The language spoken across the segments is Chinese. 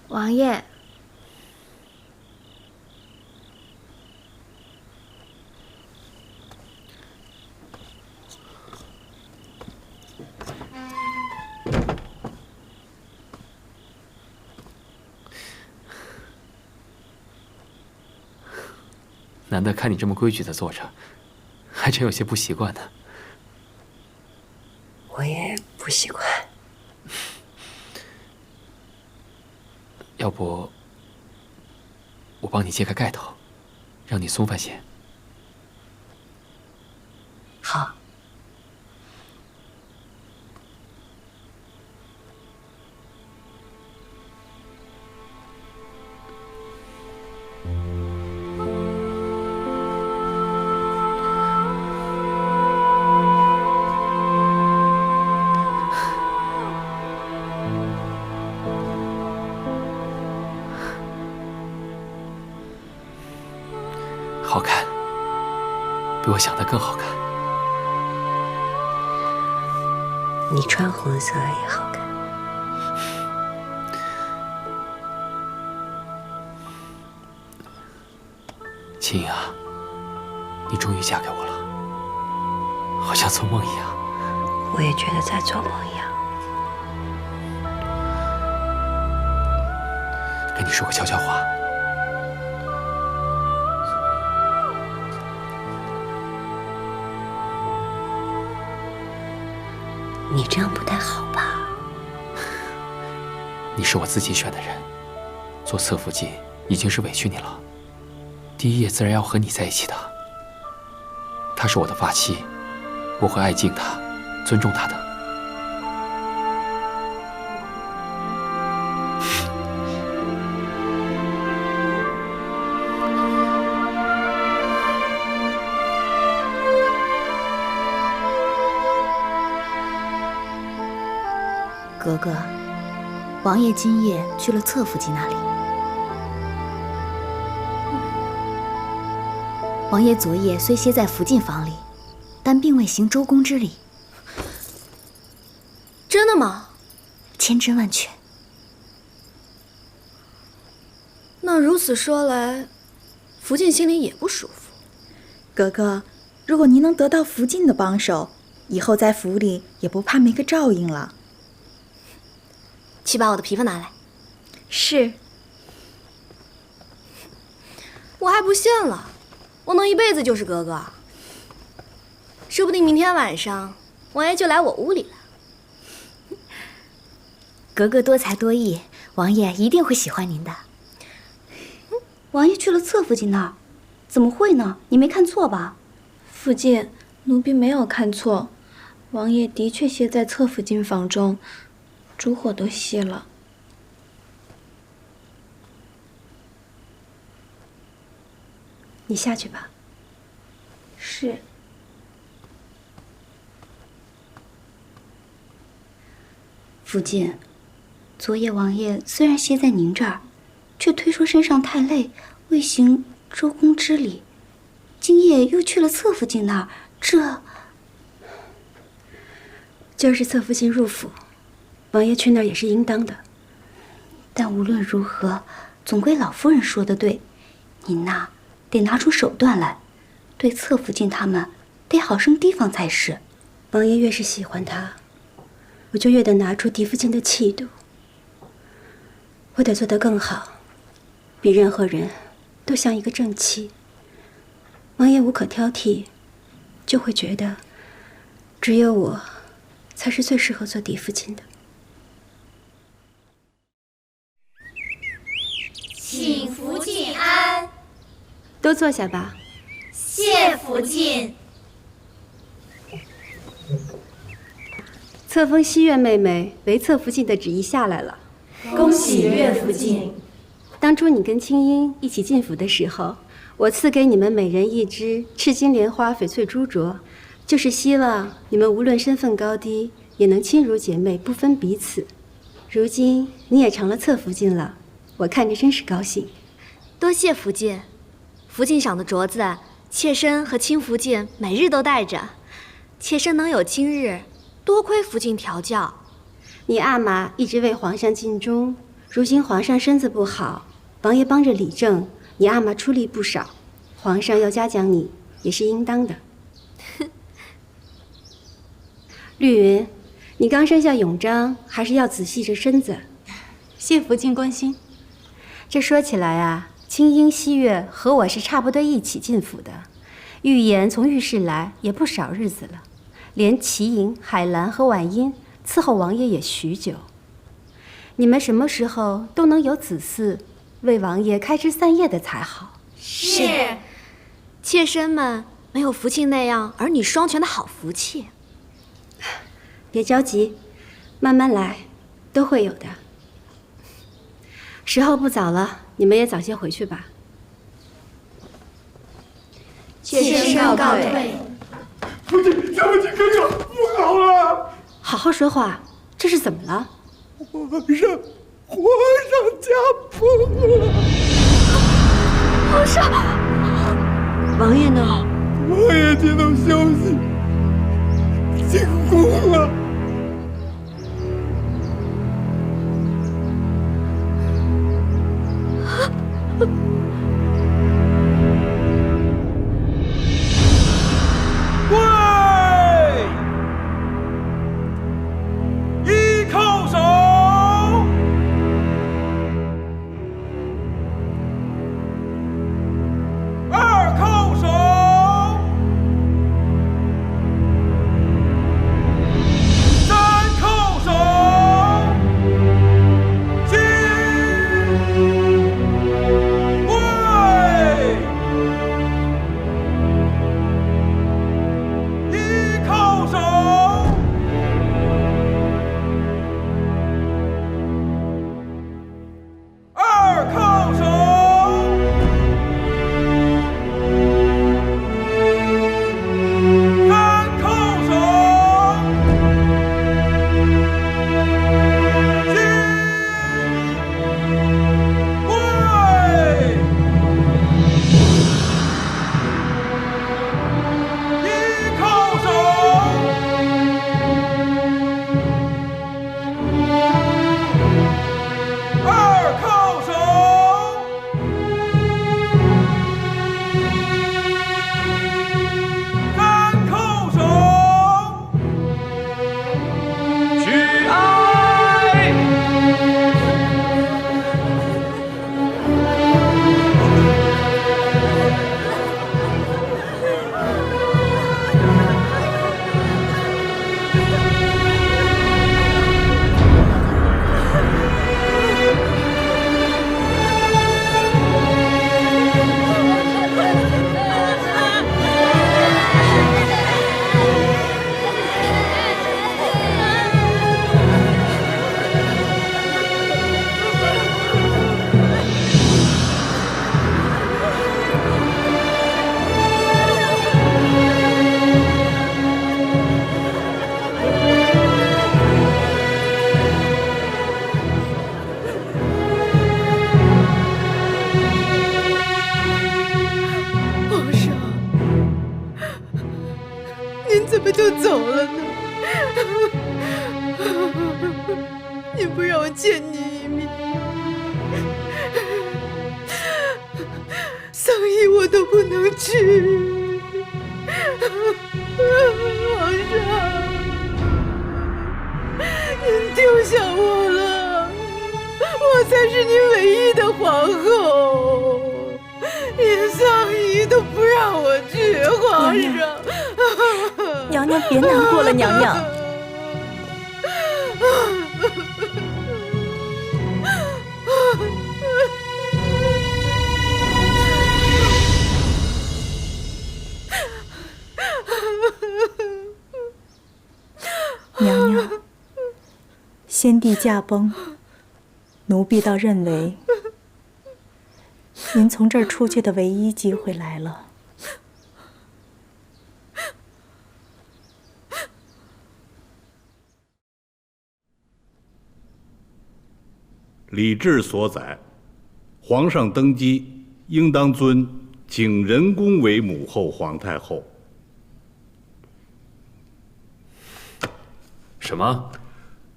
王爷，难得看你这么规矩的坐着，还真有些不习惯呢。我也不习惯。要不，我帮你揭开盖头，让你松泛些。好。好看，比我想的更好看。你穿红色也好看。青莹啊，你终于嫁给我了，好像做梦一样。我也觉得在做梦一样。跟你说个悄悄话。你这样不太好吧？你是我自己选的人，做侧福晋已经是委屈你了。第一夜自然要和你在一起的。她是我的发妻，我会爱敬她，尊重她的。格格，王爷今夜去了侧福晋那里。王爷昨夜虽歇在福晋房里，但并未行周公之礼。真的吗？千真万确。那如此说来，福晋心里也不舒服。格格，如果您能得到福晋的帮手，以后在府里也不怕没个照应了。去把我的皮肤拿来。是。我还不信了，我能一辈子就是格格。说不定明天晚上王爷就来我屋里了。格格多才多艺，王爷一定会喜欢您的。王爷去了侧福晋那儿，怎么会呢？你没看错吧？福晋，奴婢没有看错，王爷的确歇在侧福晋房中。烛火都熄了。你下去吧。是。福晋，昨夜王爷虽然歇在您这儿，却推说身上太累，未行周公之礼。今夜又去了侧福晋那儿，这就是侧福晋入府。王爷去那儿也是应当的，但无论如何，总归老夫人说的对，您呐得拿出手段来，对侧福晋他们得好生提防才是。王爷越是喜欢他，我就越得拿出嫡福晋的气度。我得做得更好，比任何人都像一个正妻。王爷无可挑剔，就会觉得只有我才是最适合做嫡福晋的。请福晋安。都坐下吧。谢福晋。册封西苑妹妹为侧福晋的旨意下来了，恭喜岳福晋。当初你跟青音一起进府的时候，我赐给你们每人一支赤金莲花翡翠珠镯，就是希望你们无论身份高低，也能亲如姐妹，不分彼此。如今你也成了侧福晋了，我看着真是高兴。多谢福晋，福晋赏的镯子，妾身和亲福晋每日都戴着。妾身能有今日，多亏福晋调教。你阿玛一直为皇上尽忠，如今皇上身子不好，王爷帮着理政，你阿玛出力不少，皇上要嘉奖你也是应当的。绿云，你刚生下永璋，还是要仔细着身子。谢福晋关心。这说起来啊，青樱、西月和我是差不多一起进府的。玉颜从御史来也不少日子了，连齐莹、海兰和婉音伺候王爷也许久。你们什么时候都能有子嗣，为王爷开枝散叶的才好。是。妾身们没有福庆那样儿女双全的好福气。别着急，慢慢来，都会有的。时候不早了，你们也早些回去吧。妾身告退。父亲，小夫亲哥哥，不好了！好好说话，这是怎么了？皇上驾崩了！皇上，王爷呢？王爷接到消息，进宫了。怎么就走了呢？你不让我见你一面，丧仪我都不能去。皇上，您丢下我了，我才是您唯一的皇后，连丧仪都不让我去，皇上。娘娘别难过了，娘娘。娘娘，先帝驾崩，奴婢倒认为您从这儿出去的唯一机会来了。礼制所载，皇上登基应当尊景仁宫为母后皇太后。什么？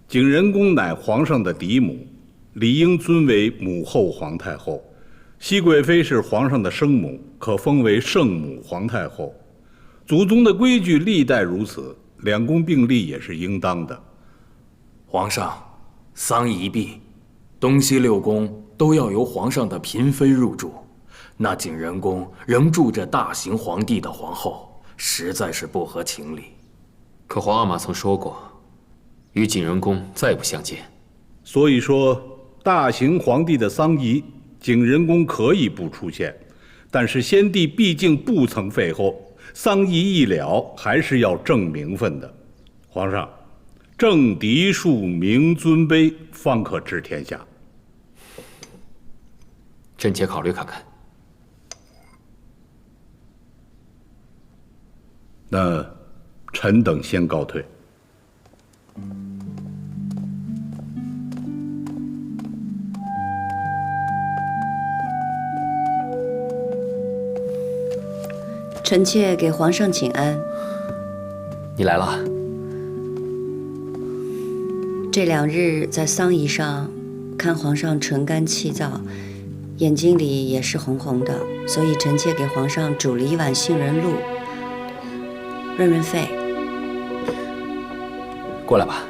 景仁宫乃皇上的嫡母，理应尊为母后皇太后。熹贵妃是皇上的生母，可封为圣母皇太后。祖宗的规矩历代如此，两宫并立也是应当的。皇上，丧仪一毕，东西6宫都要由皇上的嫔妃入住，那景仁宫仍住着大行皇帝的皇后，实在是不合情理。可皇阿玛曾说过，与景仁宫再不相见。所以说，大行皇帝的丧仪，景仁宫可以不出现，但是先帝毕竟不曾废后，丧仪一了，还是要正名分的。皇上，正嫡庶，明尊卑，方可治天下。臣妾考虑看看。那臣等先告退。臣妾给皇上请安。你来了。这2日在丧仪上，看皇上唇干气燥，眼睛里也是红红的，所以臣妾给皇上煮了1碗杏仁露，润润肺。过来吧。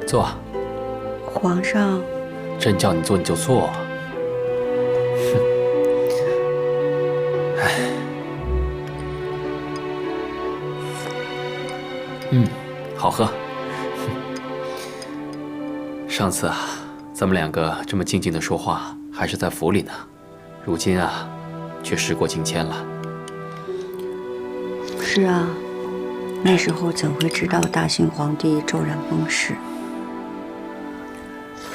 坐。皇上，朕叫你坐你就坐。好喝。上次啊，咱们2个这么静静的说话，还是在府里呢。如今啊，却时过境迁了。是啊，那时候怎会知道大行皇帝骤然崩逝？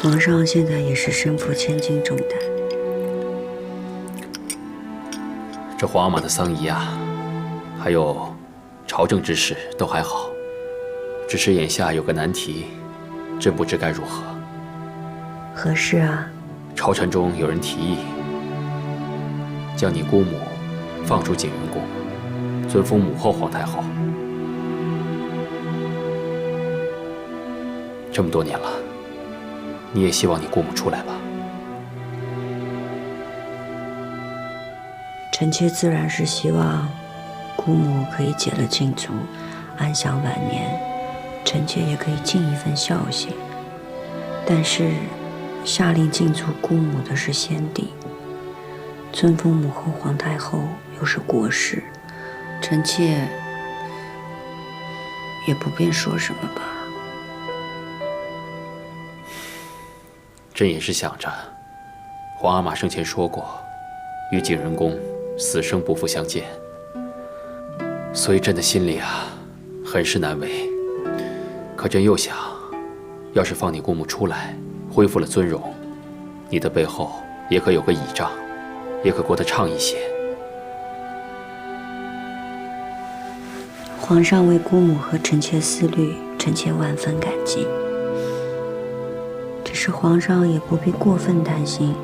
皇上现在也是身负千斤重担。这皇阿玛的丧仪啊，还有朝政之事都还好，只是眼下有个难题，朕不知该如何。何事啊？朝臣中有人提议，将你姑母放出景仁宫，尊封母后皇太后。这么多年了，你也希望你姑母出来吧？臣妾自然是希望姑母可以解了禁足，安享晚年，臣妾也可以尽一份孝心。但是下令禁足姑母的是先帝，尊封母后皇太后又是国事，臣妾也不便说什么吧。朕也是想着，皇阿玛生前说过，与景仁宫死生不复相见，所以朕的心里啊，很是难为。可朕又想，要是放你姑母出来，恢复了尊荣，你的背后也可有个倚仗，也可过得畅一些。皇上为姑母和臣妾思虑，臣妾万分感激。只是皇上也不必过分担心，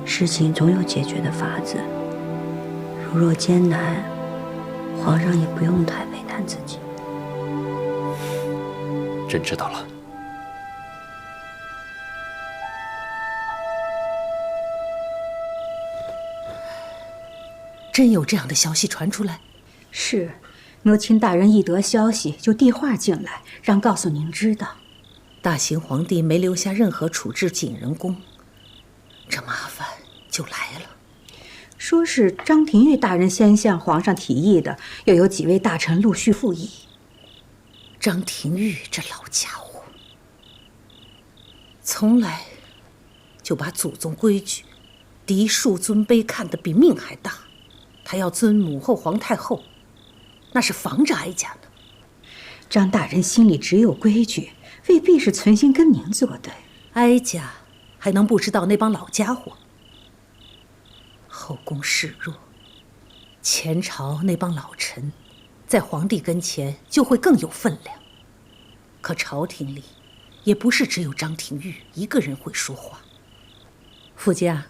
事情总有解决的法子。如若艰难，皇上也不用太为难自己。朕知道了。真有这样的消息传出来？是，奴亲大人一得消息就递话进来，让告诉您知道。大行皇帝没留下任何处置景仁宫，这麻烦就来了。说是张廷玉大人先向皇上提议的，又有几位大臣陆续附议。张廷玉这老家伙，从来就把祖宗规矩、嫡庶尊卑看得比命还大。他要尊母后皇太后，那是防着哀家呢。张大人心里只有规矩，未必是存心跟您作对。哀家还能不知道那帮老家伙？后宫势弱，前朝那帮老臣在皇帝跟前就会更有分量。可朝廷里也不是只有张廷玉一个人会说话。傅家，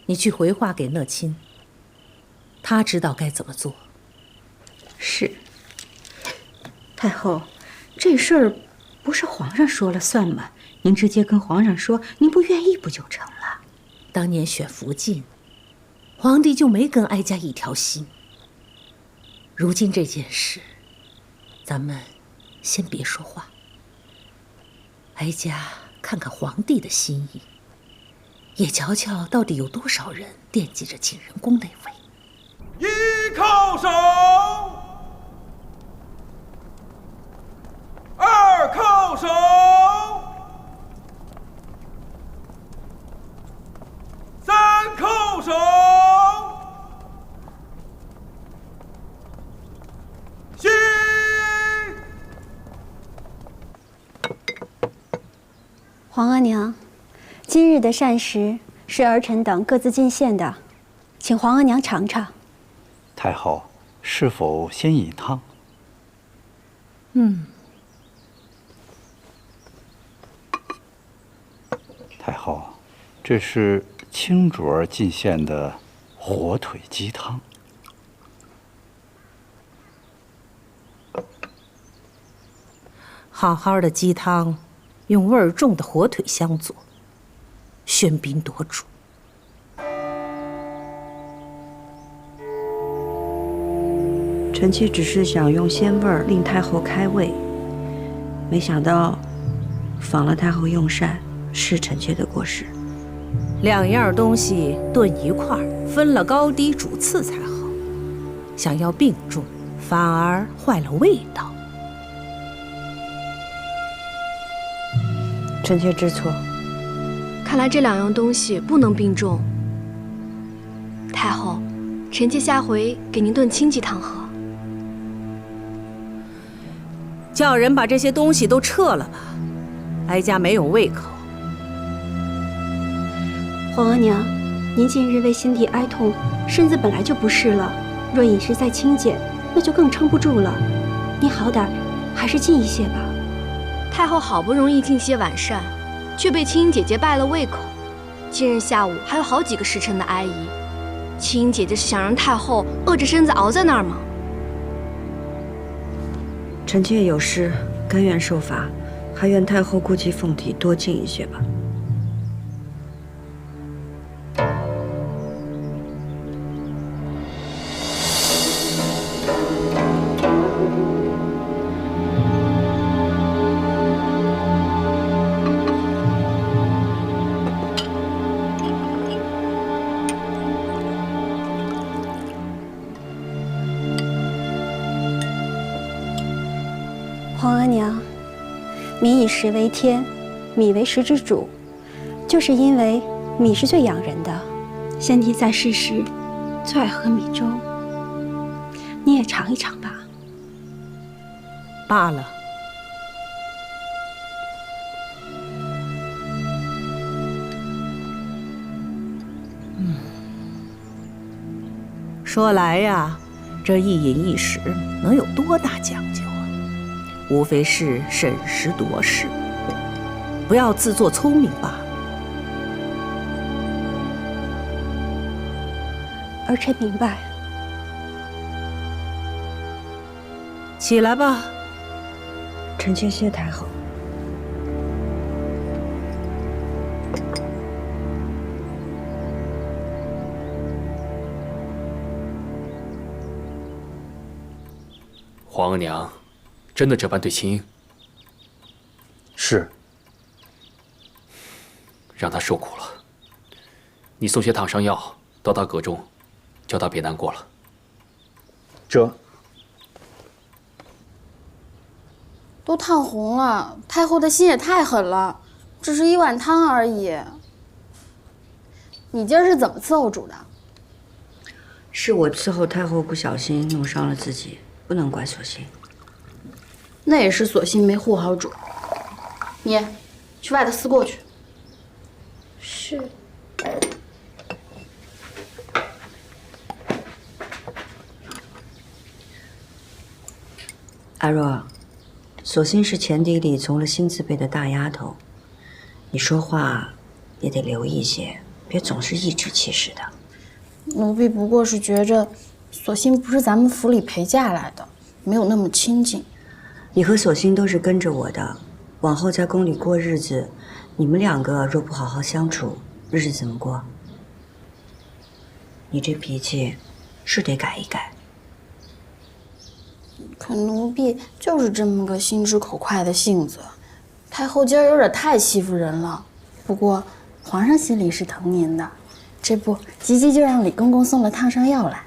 你去回话给讷亲，他知道该怎么做。是。太后，这事儿不是皇上说了算吗？您直接跟皇上说，您不愿意不就成了？当年选福晋，皇帝就没跟哀家一条心。如今这件事，咱们先别说话。哀家看看皇帝的心意，也瞧瞧到底有多少人惦记着景仁宫那位。一靠手，二靠手，三靠手，行。皇额娘，今日的膳食是儿臣等各自进献的，请皇额娘尝尝。太后，是否先饮汤？太后，这是清主儿进献的火腿鸡汤。好好的鸡汤，用味儿重的火腿相佐，喧宾夺主。臣妾只是想用鲜味儿令太后开胃，没想到访了太后用膳，是臣妾的过失。两样东西炖一块儿，分了高低主次才好。想要并重，反而坏了味道。臣妾知错。看来这两样东西不能并重。太后，臣妾下回给您炖清鸡汤喝。叫人把这些东西都撤了吧，哀家没有胃口。皇额娘，您近日为心底哀痛，身子本来就不适了，若饮食再清简，那就更撑不住了。您好歹还是禁一些吧。太后好不容易进些晚膳，却被青音姐姐败了胃口。今日下午还有好几个时辰的哀仪，青音姐姐是想让太后饿着身子熬在那儿吗？臣妾有失，甘愿受罚，还愿太后顾及凤体，多进一些吧。皇额娘，民以食为天，米为食之主，就是因为米是最养人的。先帝在世时最爱喝米粥，你也尝一尝吧。罢了。说来呀，这一饮一食能有多大讲究？无非是审时度势，不要自作聪明罢了。儿臣明白。起来吧。臣妾谢太后。皇额娘。真的这般对青英？是。让他受苦了。你送些烫伤药到他阁中，叫他别难过了。这都烫红了，太后的心也太狠了，只是一碗汤而已。你今儿是怎么伺候煮的？是我伺候太后不小心弄伤了自己，不能怪索性。那也是索性没护好煮。你去外头思过去。是。阿若，索性是前邸里从了新字辈的大丫头，你说话也得留意些，别总是颐指气使的。奴婢不过是觉着索性不是咱们府里陪嫁来的，没有那么亲近。你和索性都是跟着我的，往后在宫里过日子，你们两个若不好好相处，日子怎么过？你这脾气是得改一改。可奴婢就是这么个心直口快的性子，太后今儿有点太欺负人了。不过皇上心里是疼您的，这不急急就让李公公送了烫伤药来。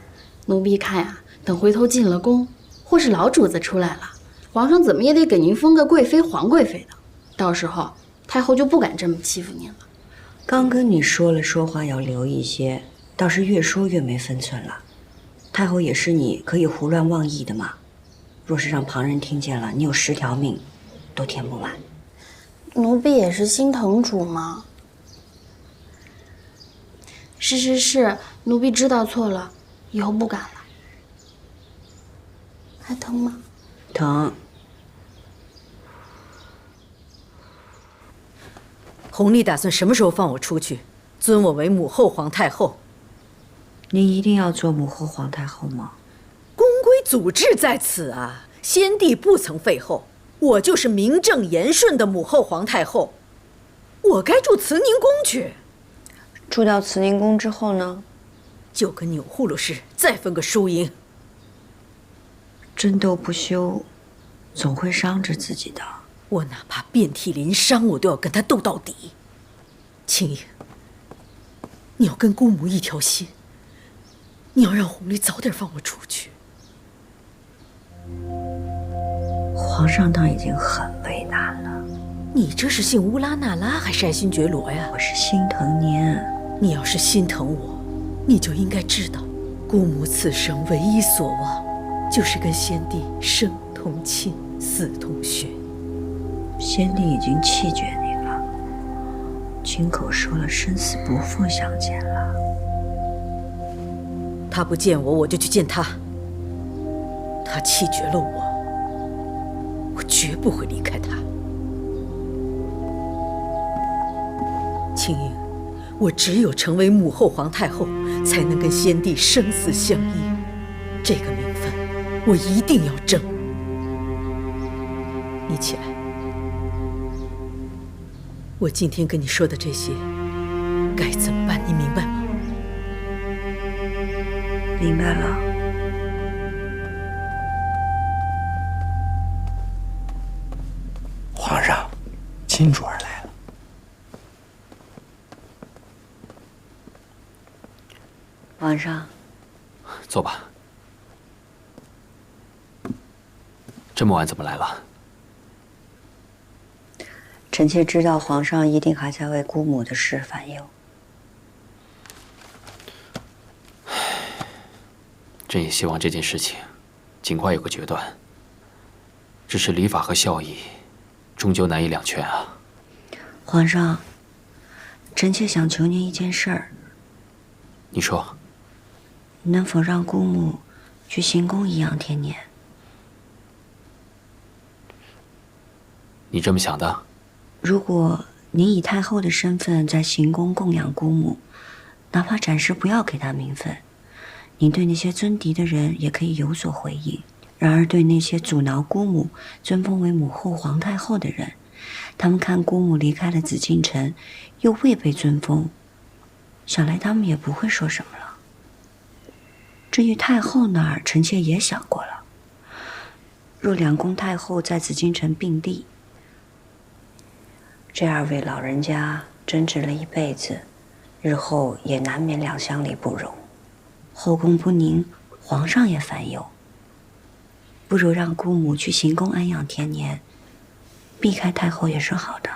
奴婢看呀，等回头进了宫，或是老主子出来了，皇上怎么也得给您封个贵妃、皇贵妃的，到时候太后就不敢这么欺负您了。刚跟你说了，说话要留一些，倒是越说越没分寸了。太后也是你可以胡乱妄议的嘛，若是让旁人听见了，你有10条命都填不满。奴婢也是心疼主嘛。是，奴婢知道错了，以后不敢了。还疼吗？疼。弘历打算什么时候放我出去，尊我为母后皇太后？您一定要做母后皇太后吗？宫规祖制在此啊，先帝不曾废后，我就是名正言顺的母后皇太后，我该住慈宁宫去。住到慈宁宫之后呢，就跟钮祜禄似，再分个输赢。争斗不休，总会伤着自己的。我哪怕遍体鳞伤，我都要跟他斗到底。青莹，你要跟姑母一条心，你要让弘历早点放我出去。皇上倒已经很为难了。你这是信乌拉那拉还是爱新觉罗呀？我是心疼您。你要是心疼我，你就应该知道，姑母此生唯一所望，就是跟先帝生同亲，死同血。先帝已经弃绝你了，亲口说了生死不复相见了。他不见我，我就去见他。他弃绝了我，我绝不会离开他。青莹，我只有成为母后皇太后，才能跟先帝生死相依。这个名分，我一定要争。你起来。我今天跟你说的这些，该怎么办？你明白吗？明白了。皇上，金主儿来了。皇上，坐吧。这么晚怎么来了？臣妾知道皇上一定还在为姑母的事烦忧。朕也希望这件事情尽快有个决断。只是礼法和孝义，终究难以两全啊。皇上，臣妾想求您一件事儿。你说。能否让姑母去行宫颐养天年？你这么想的？如果您以太后的身份在行宫供养姑母，哪怕暂时不要给她名分，您对那些尊嫡的人也可以有所回应。然而对那些阻挠姑母尊封为母后皇太后的人，他们看姑母离开了紫禁城，又未被尊封，想来他们也不会说什么了。至于太后那儿，臣妾也想过了。若两宫太后在紫禁城并立，这2位老人家争执了一辈子，日后也难免两相里不容，后宫不宁，皇上也烦忧。不如让姑母去行宫安养天年，避开太后也是好的。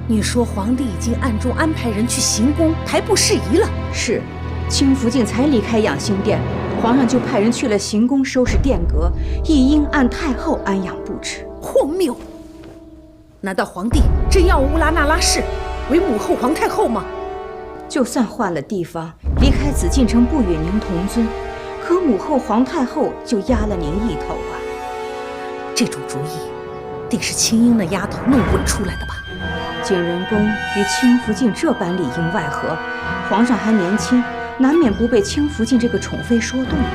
你说皇帝已经暗中安排人去行宫排布事宜了？是，清福晋才离开养心殿，皇上就派人去了行宫收拾殿阁，亦应按太后安养布置。荒谬！难道皇帝真要乌拉那拉氏为母后皇太后吗？就算换了地方，离开紫禁城不与您同尊，可母后皇太后就压了您一头啊！这种主意，定是青英那丫头弄混出来的吧？景仁宫与清福晋这般里应外合，皇上还年轻，难免不被清福晋这个宠妃说动啊。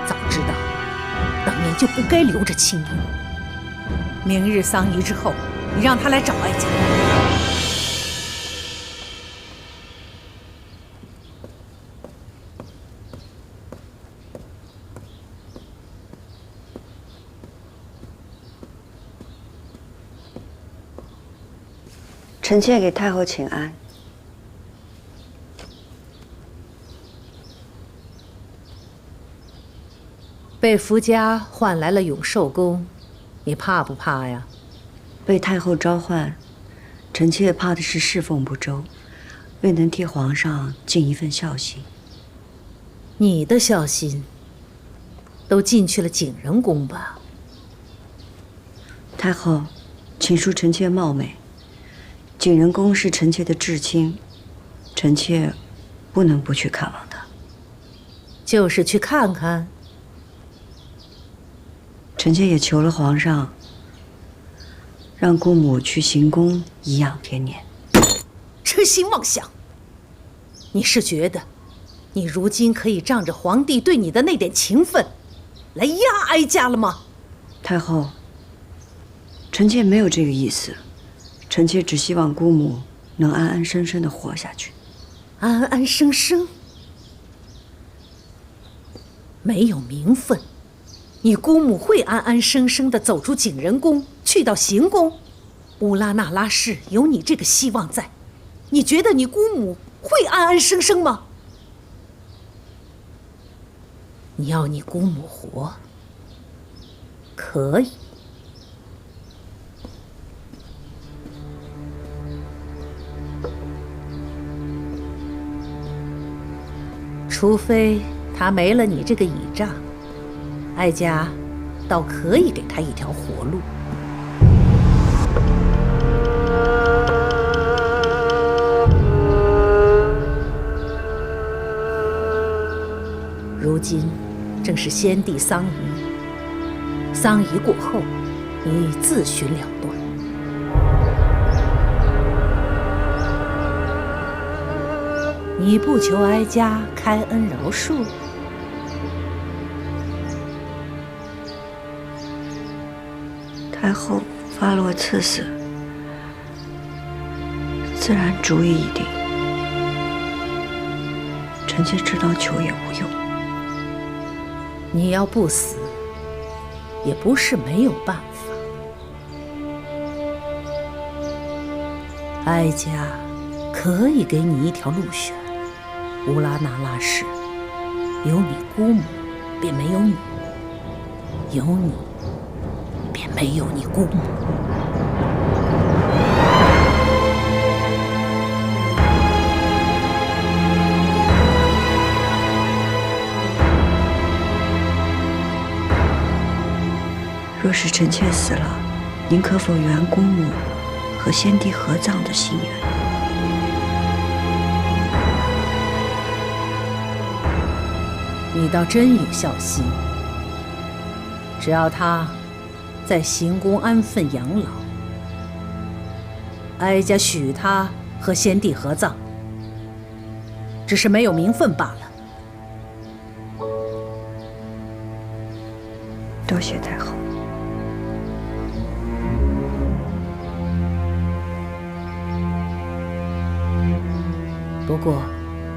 早知道，当年就不该留着青音。明日丧仪之后，你让他来找哀家。臣妾给太后请安。被福家换来了永寿宫，你怕不怕呀？被太后召唤，臣妾怕的是侍奉不周，未能替皇上尽一份孝心。你的孝心都进去了景仁宫吧？太后，请恕臣妾冒昧。景仁宫是臣妾的至亲，臣妾不能不去看望他。就是去看看。臣妾也求了皇上，让姑母去行宫颐养天年。痴心妄想！你是觉得，你如今可以仗着皇帝对你的那点情分，来压哀家了吗？太后，臣妾没有这个意思。臣妾只希望姑母能安安生生地活下去。安安生生？没有名分，你姑母会安安生生地走出景仁宫，去到行宫？乌拉那拉氏有你这个希望在，你觉得你姑母会安安生生吗？你要你姑母活，可以。除非他没了你这个倚仗，哀家倒可以给他一条活路。如今正是先帝丧仪，丧仪过后，你自寻了断。你不求哀家开恩饶恕？太后发落赐死，自然主意已定。臣妾知道求也无用。你要不死，也不是没有办法。哀家可以给你一条路选。乌拉那拉氏，有你姑母，便没有你；有你，便没有你姑母。若是臣妾死了，您可否圆姑母和先帝合葬的心愿？你倒真有孝心。只要他在行宫安分养老，哀家许他和先帝合葬，只是没有名分罢了。多谢太后。不过，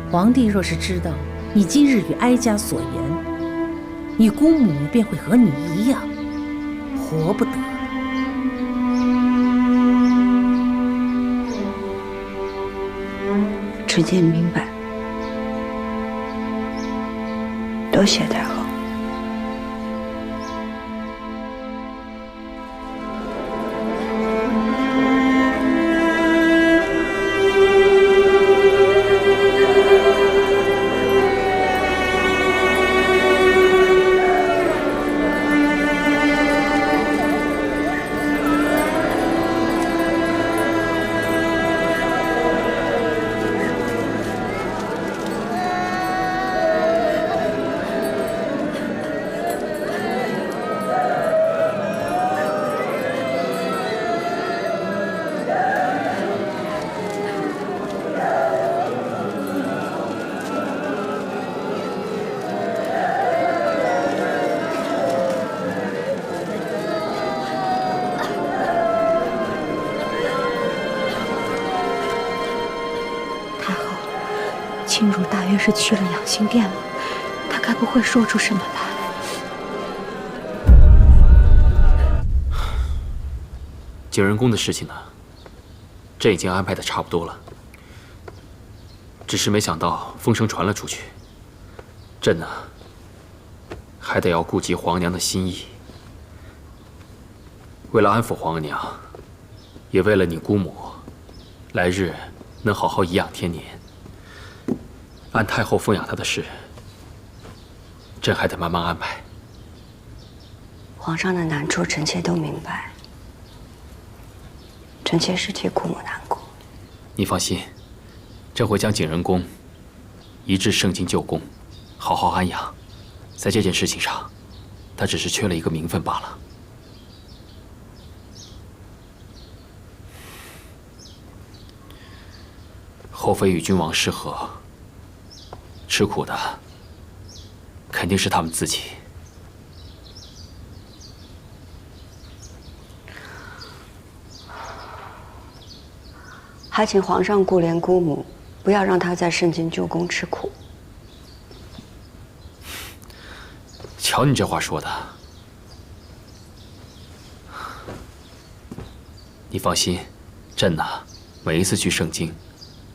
皇帝若是知道你今日与哀家所言，你姑母便会和你一样，活不得。臣妾明白，多谢太后。月是去了养心殿吗？他该不会说出什么来？景仁宫的事情呢，朕已经安排的差不多了。只是没想到风声传了出去，朕呢，还得要顾及皇娘的心意。为了安抚皇娘，也为了你姑母，来日能好好颐养天年，按太后奉养她的事，朕还得慢慢安排。皇上的难处，臣妾都明白。臣妾是替姑母难过。你放心，朕会将景仁宫移至圣经旧宫，好好安养。在这件事情上，他只是缺了一个名分罢了。后妃与君王失和，吃苦的肯定是他们自己。还请皇上顾怜姑母，不要让她在圣经旧宫吃苦。瞧你这话说的，你放心，朕呢，每一次去圣经，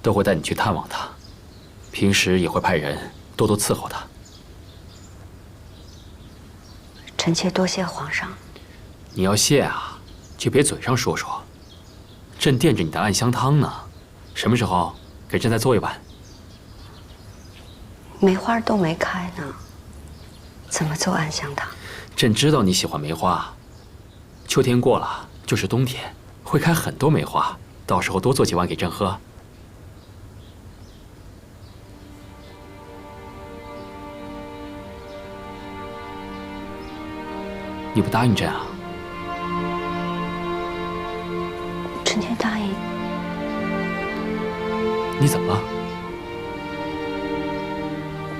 都会带你去探望她，平时也会派人多多伺候她。臣妾多谢皇上。你要谢啊，就别嘴上说说。朕惦着你的暗香汤呢，什么时候给朕再做一碗？梅花都没开呢，怎么做暗香汤？朕知道你喜欢梅花，秋天过了就是冬天，会开很多梅花，到时候多做几碗给朕喝。你不答应朕啊？臣妾答应。你怎么了？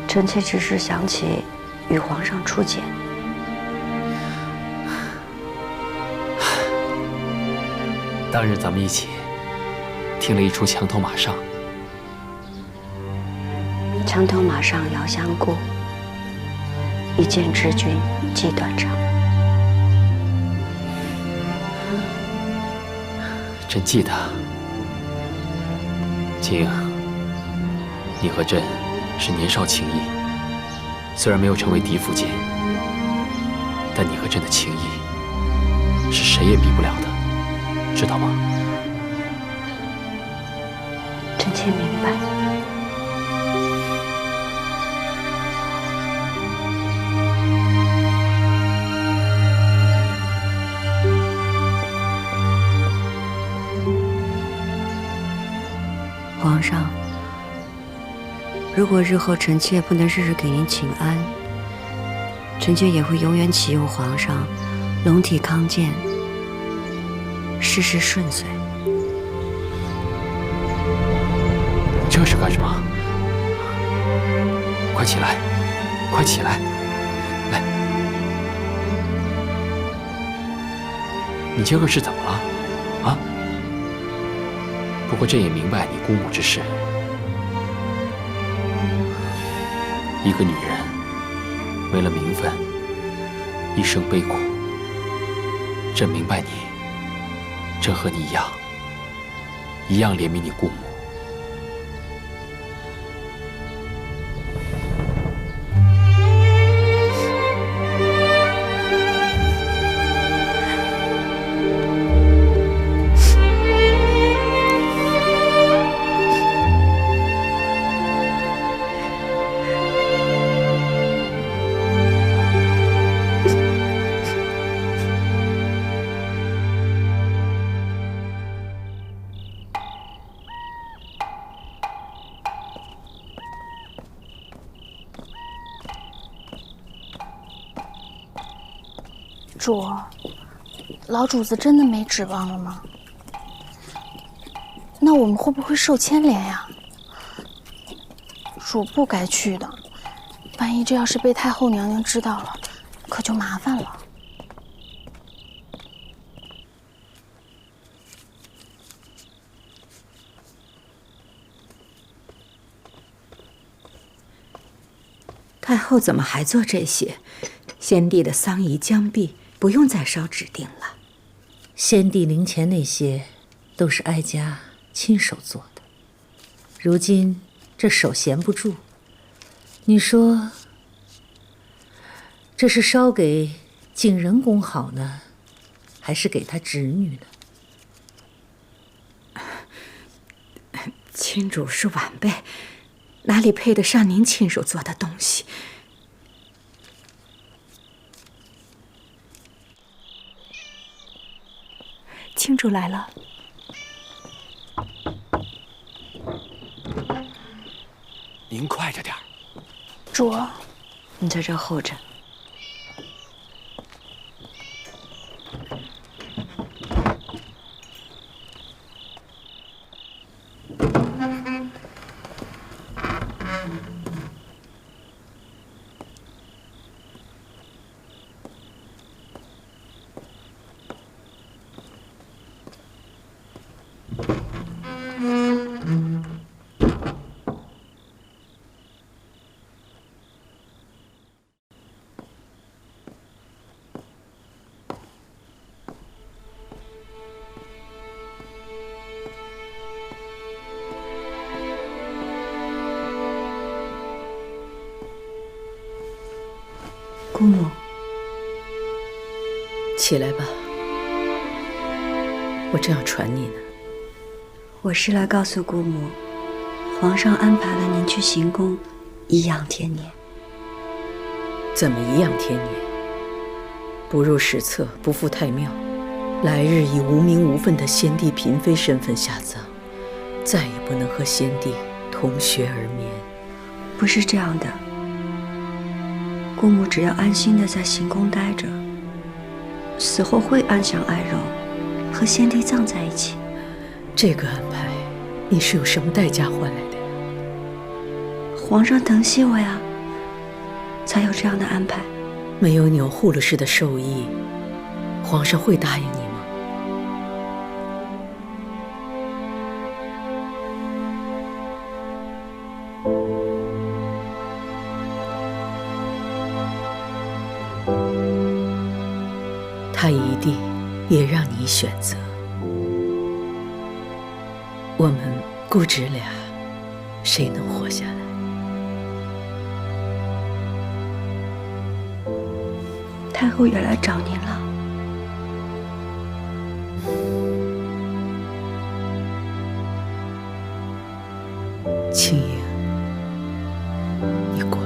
臣妾只是想起与皇上初见。当日咱们一起听了一出墙头马上。墙头马上遥相顾，一见知君即断肠。朕记得，景，你和朕是年少情谊，虽然没有成为嫡福晋，但你和朕的情谊是谁也比不了的，知道吗？臣妾明白。皇上，如果日后臣妾不能日日给您请安，臣妾也会永远祈佑皇上龙体康健，事事顺遂。这是干什么？快起来，快起来！来，你这个是怎么了？啊？不过朕也明白你姑母之事。一个女人为了名分，一生悲苦。朕明白你，朕和你一样怜悯你姑母。主儿，老主子真的没指望了吗？那我们会不会受牵连呀？主不该去的，万一这要是被太后娘娘知道了，可就麻烦了。太后怎么还做这些？先帝的丧仪将毕，不用再烧纸锭了。先帝灵前那些，都是哀家亲手做的。如今这手闲不住，你说这是烧给景仁公好呢，还是给他侄女呢？亲主是晚辈，哪里配得上您亲手做的东西？亲主来了。您快着点儿。主儿，你在这候着。姑母，起来吧，我正要传你呢。我是来告诉姑母，皇上安排了您去行宫颐养天年。怎么颐养天年？不入史册，不赴太庙，来日以无名无分的先帝嫔妃身份下葬，再也不能和先帝同穴而眠。不是这样的，姑母只要安心的在行宫待着，死后会安享爱肉，和先帝葬在一起。这个安排，你是有什么代价换来的呀？皇上疼惜我呀，才有这样的安排。没有钮祜禄氏的授意，皇上会答应你吗？他一定也让你选择。我们姑侄俩，谁能活下来？太后也来找您了。青莹，你过来。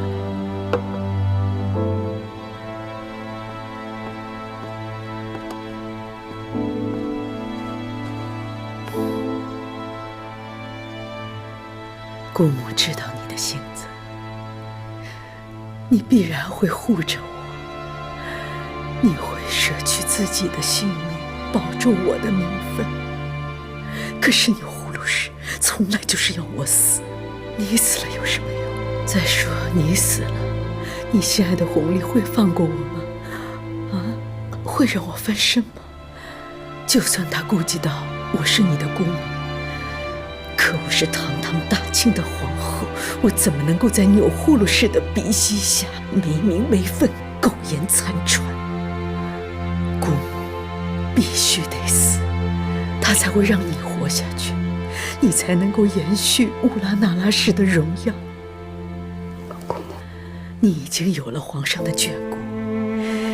姑母知道你的性子，你必然会护着我，你会舍去自己的性命，保住我的名分。可是钮祜禄氏从来就是要我死，你死了有什么用？再说你死了，你心爱的弘历会放过我吗？啊，会让我翻身吗？就算他顾及到我是你的姑母，可我是堂堂大清的皇后，我怎么能够在钮祜禄氏的鼻息下没名没分、苟延残喘？姑母必须得死，他才会让你活下去，你才能够延续乌拉那拉氏的荣耀。姑母，你已经有了皇上的眷顾，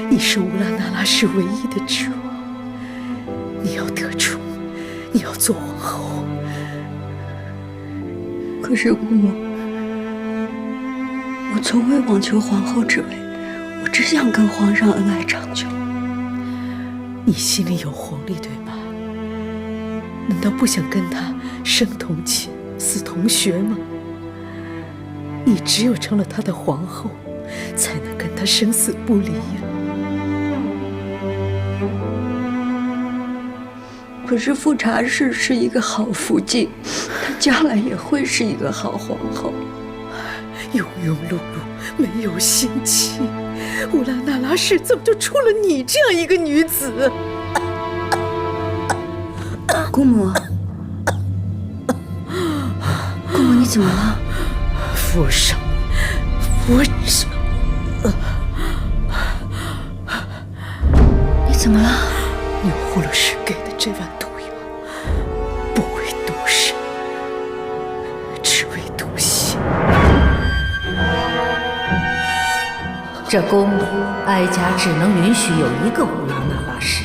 你是乌拉那拉氏唯一的指望，你要得宠，你要做皇后。可是姑母，我从未妄求皇后之位，我只想跟皇上恩爱长久。你心里有弘历对吧？难道不想跟他生同寝，死同穴吗？你只有成了他的皇后，才能跟他生死不离呀。可是富察氏是一个好福晋，她将来也会是一个好皇后。庸庸碌碌，没有心气，乌拉那拉氏怎么就出了你这样一个女子？姑母，姑母，你怎么了？佛上，佛上。这宫里，哀家只能允许有一个乌拉那拉氏，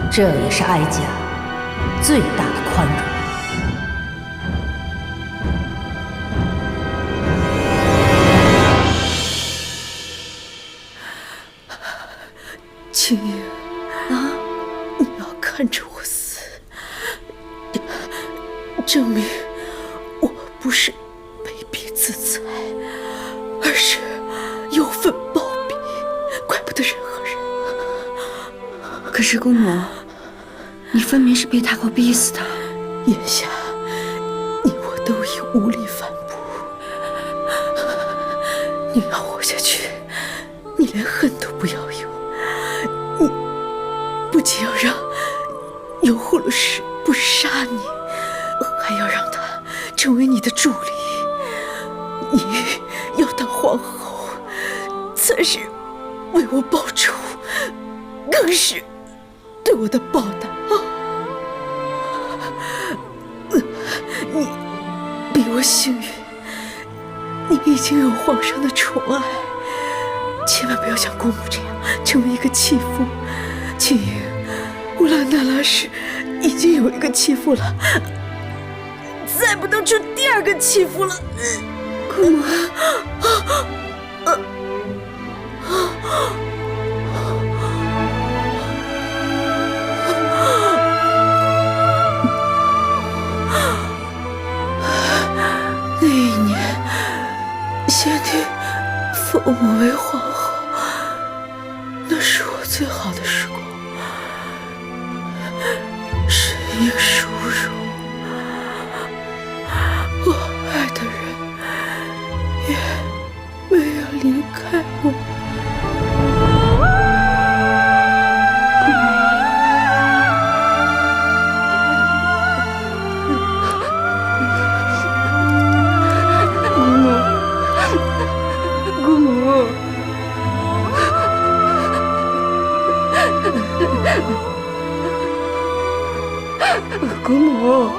这也是哀家最大的宽容。青莹啊，你要看着我死，证明我不是卑鄙自裁，而是有份报比，怪不得任何人。可是姑母，你分明是被太后逼死的。眼下你我都已无力反驳，你要活下去，你连恨都不要有。你不仅要让有护鲁氏不杀你，还要让他成为你的助理。你要当皇后，才是为我报仇，更是对我的报答。你比我幸运，你已经有皇上的宠爱，千万不要像公母这样成为一个弃妇。青莹，乌拉那拉氏已经有一个弃妇了，再不能出第二个弃妇了。姑母，那一年，先帝封我为皇后，那是我最好的时光，是一个殊荣。我爱的人也没有离开我。姑母，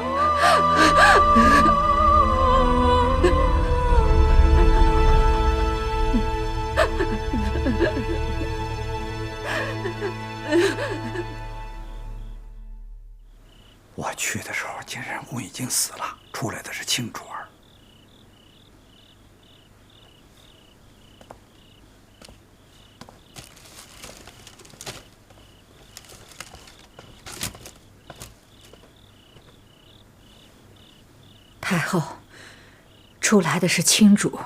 我去的时候，景仁公已经死了，出来的是青竹儿。太后，出来的是青主。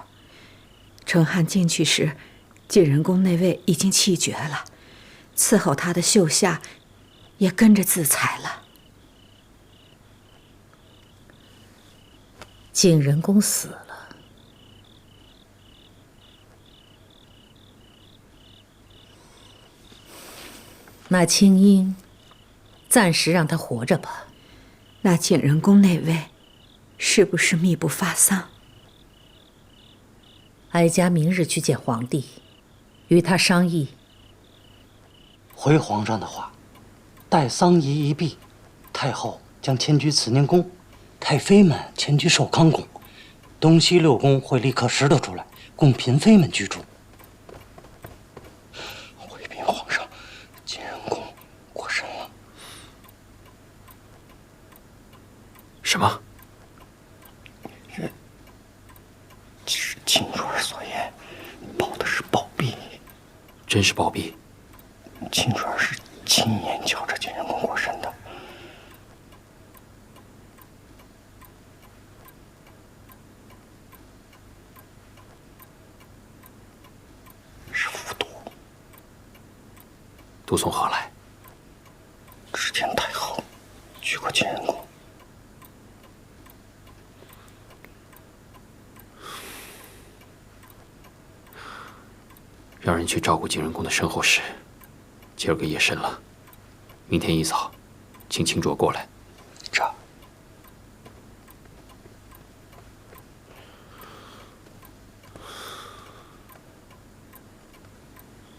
成汉进去时，景仁宫那位已经气绝了，伺候他的秀夏也跟着自裁了。景仁公死了，那青英，暂时让他活着吧。那景仁宫那位，是不是密不发丧？哀家明日去见皇帝，与他商议。回皇上的话，待丧仪一毕，太后将迁居慈宁宫，太妃们迁居寿康宫，东西六宫会立刻拾掇出来，供嫔妃们居住。回禀皇上，景仁公过身了。什么？是青主儿所言，报的是暴毙。真是暴毙。青主儿是亲眼瞧着景仁公过身的。是服毒。毒从何来？之前太后去过景仁宫。让人去照顾景仁公的身后事。今儿个夜深了，明天一早，请青卓过来。这。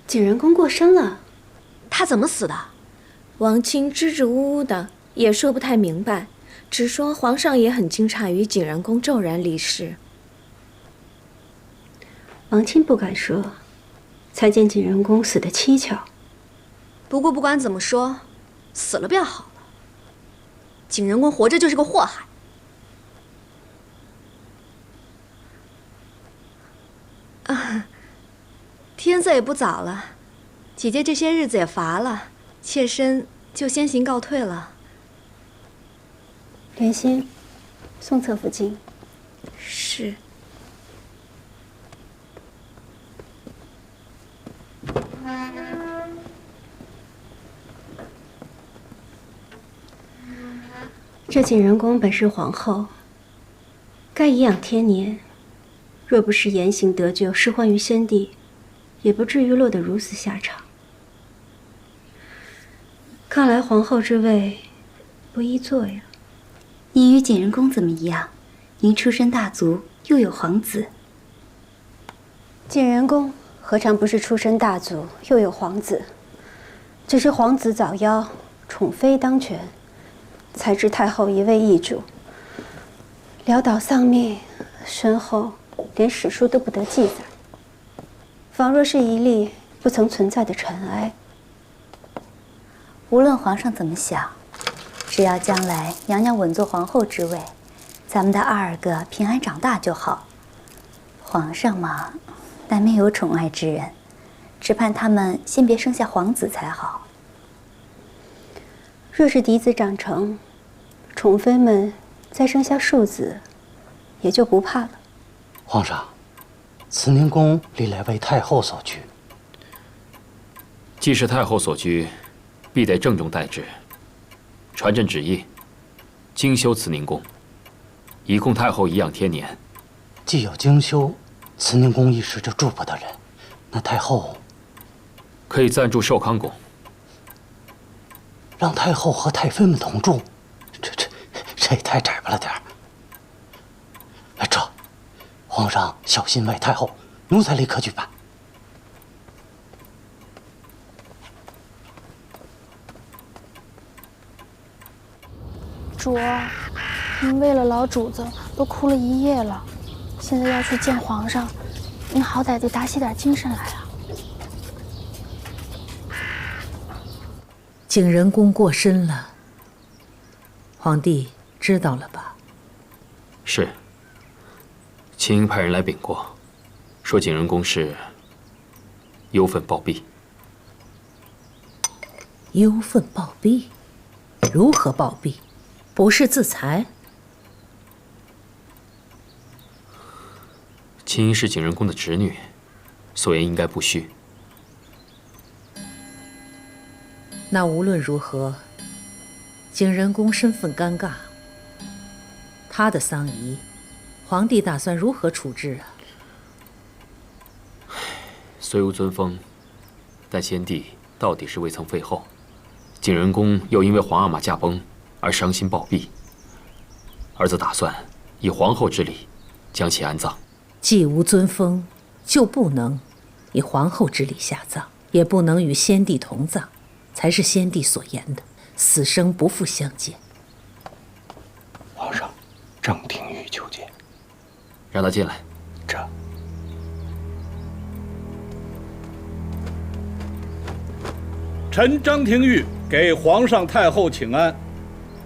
景仁公过身了，他怎么死的？王清支支吾吾的，也说不太明白，只说皇上也很惊诧于景仁公骤然离世。王亲不敢说，才见景仁公死得蹊跷。不过不管怎么说，死了便好了。景仁公活着就是个祸害。啊，天色也不早了，姐姐这些日子也乏了，妾身就先行告退了。莲心，送侧福晋。是。这景仁公本是皇后，该颐养天年。若不是言行得救，失欢于先帝，也不至于落得如此下场。看来皇后之位不易做呀。您与景仁公怎么一样？您出身大族，又有皇子。景仁公何尝不是出身大族，又有皇子？只是皇子早夭，宠妃当权，才知太后一味易主，潦倒丧命，身后连史书都不得记载，仿若是一粒不曾存在的尘埃。无论皇上怎么想，只要将来娘娘稳坐皇后之位，咱们的22个平安长大就好。皇上嘛，难免有宠爱之人，只盼他们先别生下皇子才好。若是嫡子长成，宠妃们再生下庶子，也就不怕了。皇上，慈宁宫历来为太后所居，既是太后所居，必得郑重待之。传朕旨意，精修慈宁宫，以供太后颐养天年。既有精修，慈宁宫一时就住不得人，那太后可以暂住寿康宫。让太后和太妃们同住，这也太窄巴了点儿。皇上小心外太后，奴才立刻去办。主儿，您为了老主子都哭了一夜了，现在要去见皇上，您好歹得打起点精神来啊！景仁公过身了，皇帝知道了吧？是。秦英派人来禀过，说景仁公是忧愤暴毙。忧愤暴毙？如何暴毙？不是自裁？秦英是景仁公的侄女，所言应该不虚。那无论如何，景仁公身份尴尬，他的丧仪，皇帝打算如何处置啊？虽无尊封，但先帝到底是未曾废后，景仁公又因为皇阿玛驾崩而伤心暴毙，儿子打算以皇后之礼将其安葬。既无尊封，就不能以皇后之礼下葬，也不能与先帝同葬，才是先帝所言的死生不复相见。皇上，郑廷玉求见。让他进来。这。臣张廷玉给皇上太后请安。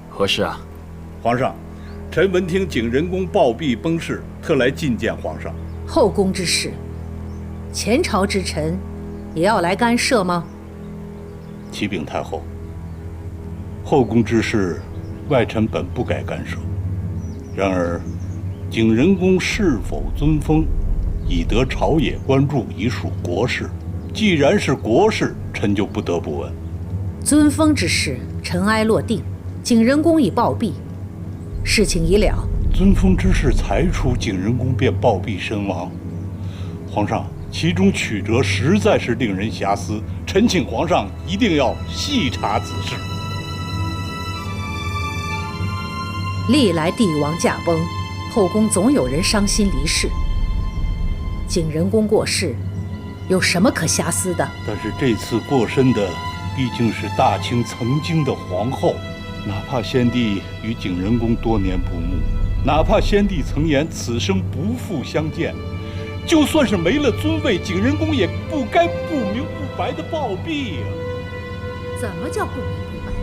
何事啊？皇上，臣闻听景仁公暴毙崩逝，特来觐见皇上。后宫之事，前朝之臣也要来干涉吗？启禀太后，后宫之事，外臣本不该干涉。然而，景仁公是否尊封，已得朝野关注，已属国事。既然是国事，臣就不得不问。尊封之事，尘埃落定，景仁公已暴毙，事情已了。尊封之事才出，景仁公便暴毙身亡。皇上，其中曲折实在是令人遐思，臣请皇上一定要细查此事。历来帝王驾崩，后宫总有人伤心离世。景仁公过世，有什么可遐思的？但是这次过身的毕竟是大清曾经的皇后，哪怕先帝与景仁公多年不睦，哪怕先帝曾言此生不复相见，就算是没了尊位，景仁公也不该不明不白的暴毙呀！怎么叫不明不白？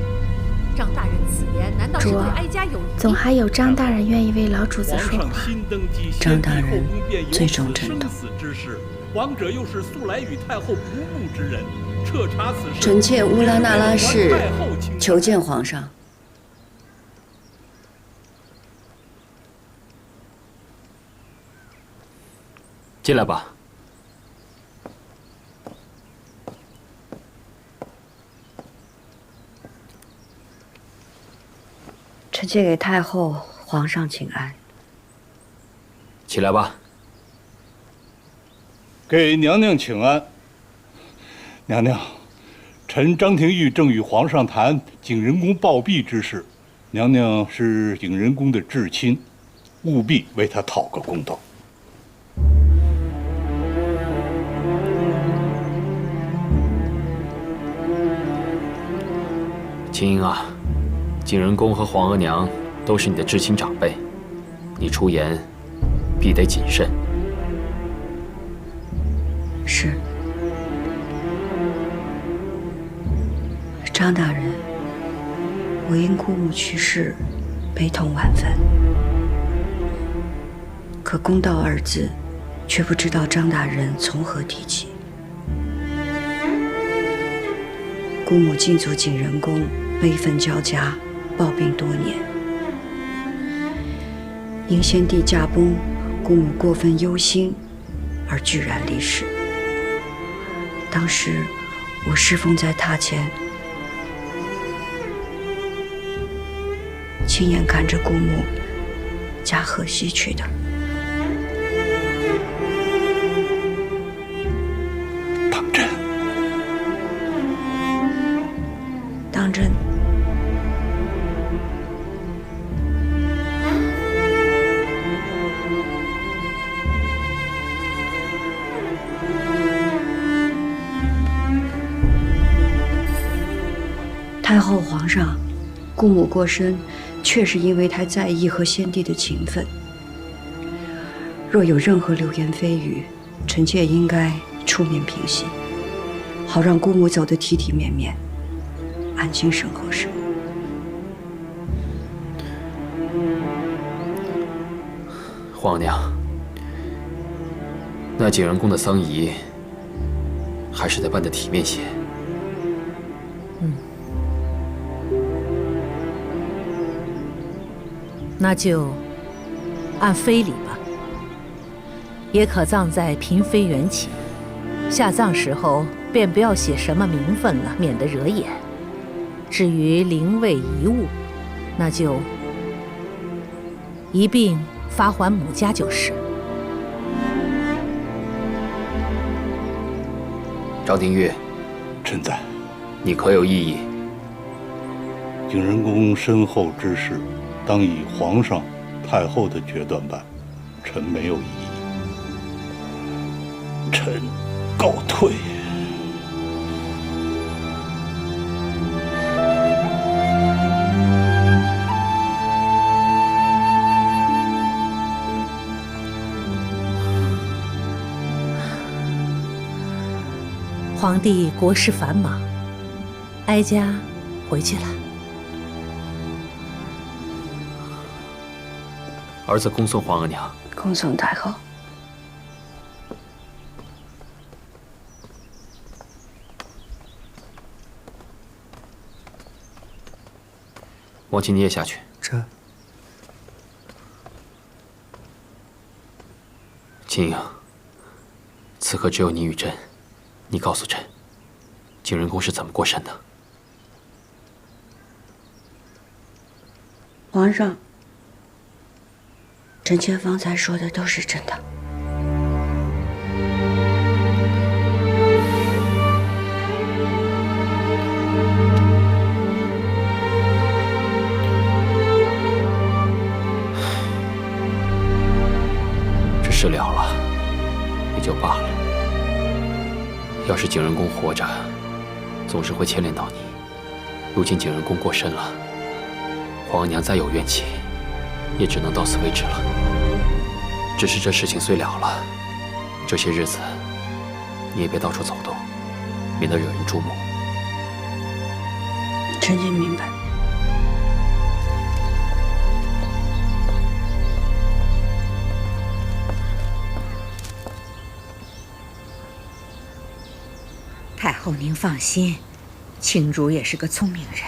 张大人此言难道是对哀家有疑？总还有张大人愿意为老主子说话。张大人最重朕痛。皇者又是素来与太后不睦之人，彻查此事。臣妾乌拉那拉氏求见皇上。进来吧。臣妾给太后、皇上请安。起来吧。给娘娘请安。娘娘，臣张廷玉正与皇上谈景仁公暴毙之事，娘娘是景仁公的至亲，务必为他讨个公道。青英啊，景仁公和皇额娘都是你的至亲长辈，你出言必得谨慎。是。张大人，我因姑母去世，悲痛万分。可公道二字，却不知道张大人从何提起。姑母进足景仁宫，悲愤交加，暴病多年。因先帝驾崩，姑母过分忧心，而居然离世。当时我侍奉在榻前，亲眼看着姑母驾鹤西去的。当真？当真。太后、皇上，姑母过身，确是因为太在意和先帝的情分。若有任何流言蜚语，臣妾应该出面平息，好让姑母走得体体面面，安心身后事。皇娘，那景仁宫的丧仪，还是得办得体面些。那就按非礼吧，也可葬在嫔妃缘寝。下葬时候便不要写什么名分了，免得惹眼。至于灵位遗物，那就一并发还母家就是。张廷玉，臣在。你可有异议？景仁公身后之事，当以皇上、太后的决断办，臣没有异议。臣告退。皇帝国事繁忙，哀家回去了。儿子恭送皇额娘。恭送太后。王亲，你也下去。这。青英，此刻只有你与朕，你告诉朕，景仁公是怎么过身的？皇上。臣妾方才说的都是真的。这事了了，也就罢了。要是景仁公活着，总是会牵连到你。如今景仁公过身了，皇额娘再有怨气，也只能到此为止了。只是这事情虽了了，这些日子，你也别到处走动，免得惹人注目。臣妾明白。太后，您放心，青主也是个聪明人。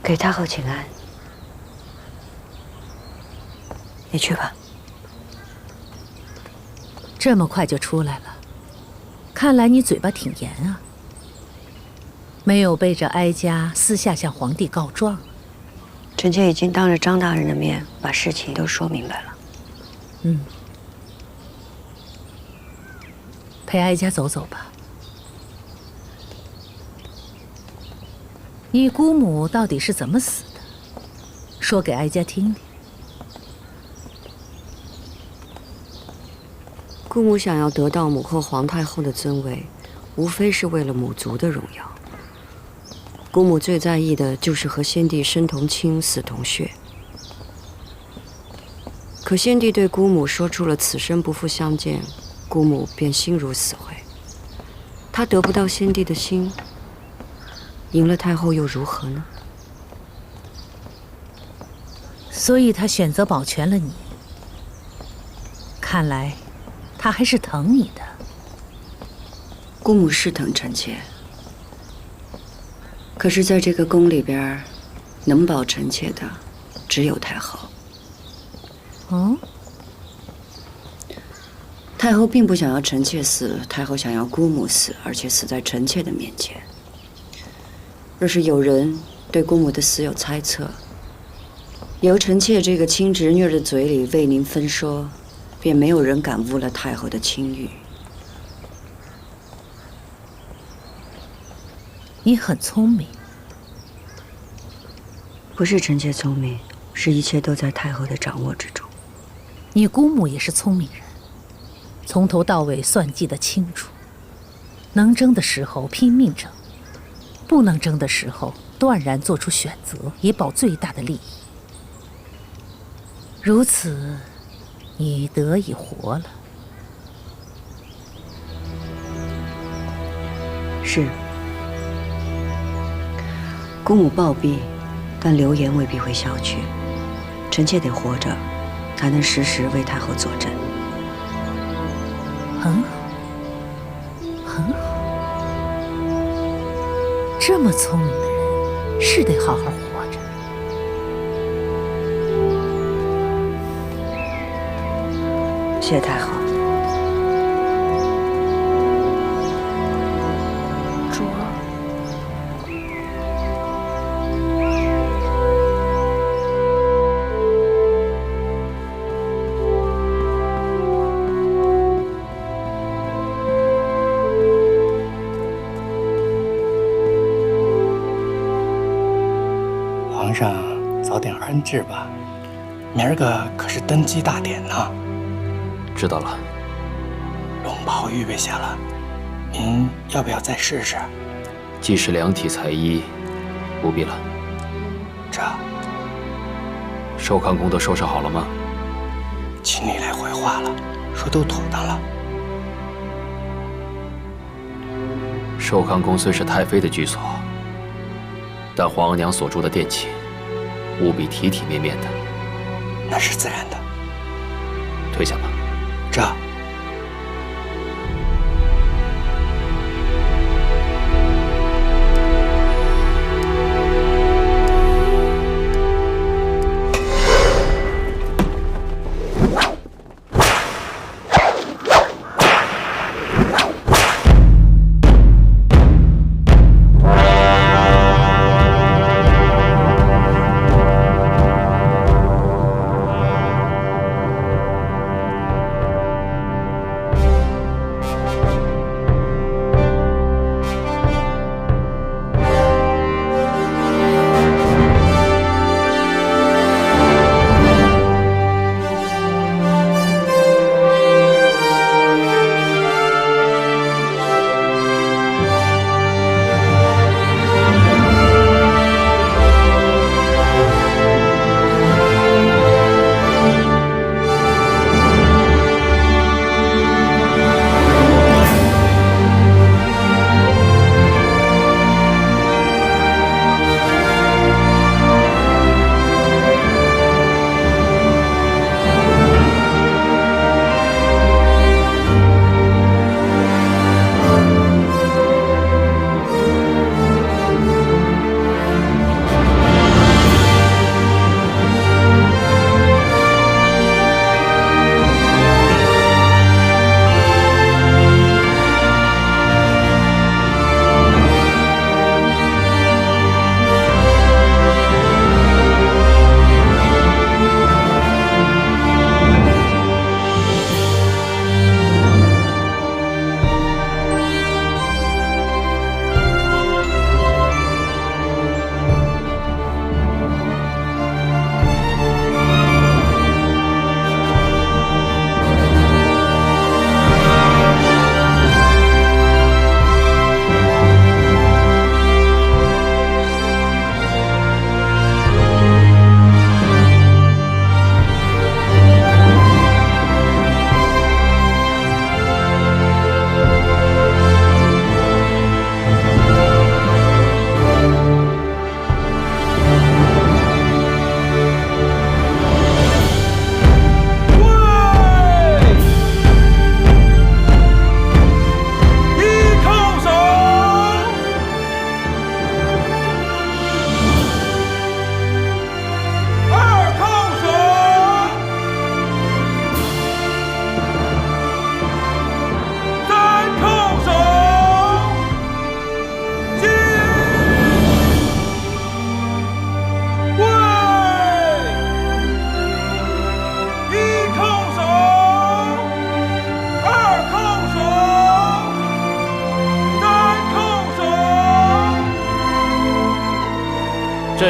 给太后请安。你去吧。这么快就出来了，看来你嘴巴挺严啊，没有背着哀家私下向皇帝告状。臣妾已经当着张大人的面把事情都说明白了。陪哀家走走吧。你姑母到底是怎么死的？说给哀家听听。姑母想要得到母后皇太后的尊位，无非是为了母族的荣耀。姑母最在意的就是和先帝生同亲，死同血。可先帝对姑母说出了此生不复相见，姑母便心如死灰。她得不到先帝的心，赢了太后又如何呢？所以她选择保全了你。看来，她还是疼你的。姑母是疼臣妾。可是，在这个宫里边，能保臣妾的只有太后。哦，太后并不想要臣妾死，太后想要姑母死，而且死在臣妾的面前。若是有人对姑母的死有猜测，由臣妾这个亲侄女的嘴里为您分说，便没有人敢污了太后的清誉。你很聪明。不是臣妾聪明，是一切都在太后的掌握之中。你姑母也是聪明人，从头到尾算计得清楚，能争的时候拼命争，不能争的时候断然做出选择，以保最大的利益。如此，你得以活了。是。姑母暴毙，但流言未必会消去。臣妾得活着，才能时时为太后坐镇。很好，很好。这么聪明的人，是得好好活着。谢太后。主儿。皇上早点安置吧，明儿个可是登基大典呢。知道了。龙袍预备下了，您要不要再试试？既是量体裁衣，不必了。这寿康宫都收拾好了吗？秦理来回话了，说都妥当了。寿康宫虽是太妃的居所，但皇额娘所住的殿寝，务必体体面面的。那是自然的。退下吧。这。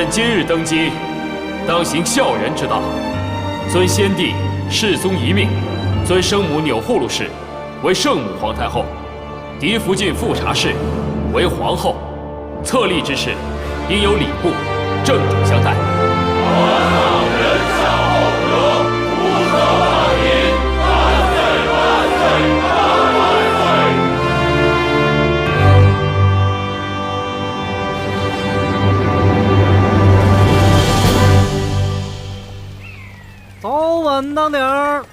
朕今日登基，当行孝仁之道，遵先帝世宗遗命，尊生母钮祜禄氏为圣母皇太后，嫡福晋富察氏为皇后。册立之事，应有礼部正主相待。人孝厚德，无色万民，万岁万岁万岁！早晚当点儿。